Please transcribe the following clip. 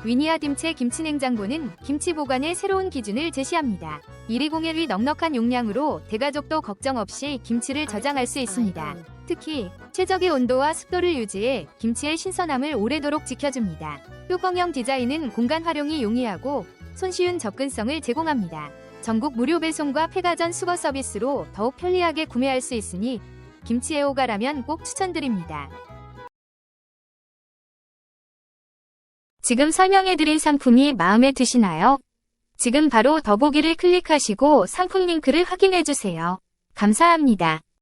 위니아 딤체 김치냉장고는 김치 보관의 새로운 기준을 제시합니다. 120L의 넉넉한 용량으로 대가족도 걱정 없이 김치를 저장할 수 있습니다. 특히 최적의 온도와 습도를 유지해 김치의 신선함을 오래도록 지켜줍니다. 뚜껑형 디자인은 공간 활용이 용이하고 손쉬운 접근성을 제공합니다. 전국 무료 배송과 폐가전 수거 서비스로 더욱 편리하게 구매할 수 있으니 김치 애호가라면 꼭 추천드립니다. 지금 설명해드린 상품이 마음에 드시나요? 지금 바로 더보기를 클릭하시고 상품 링크를 확인해주세요. 감사합니다.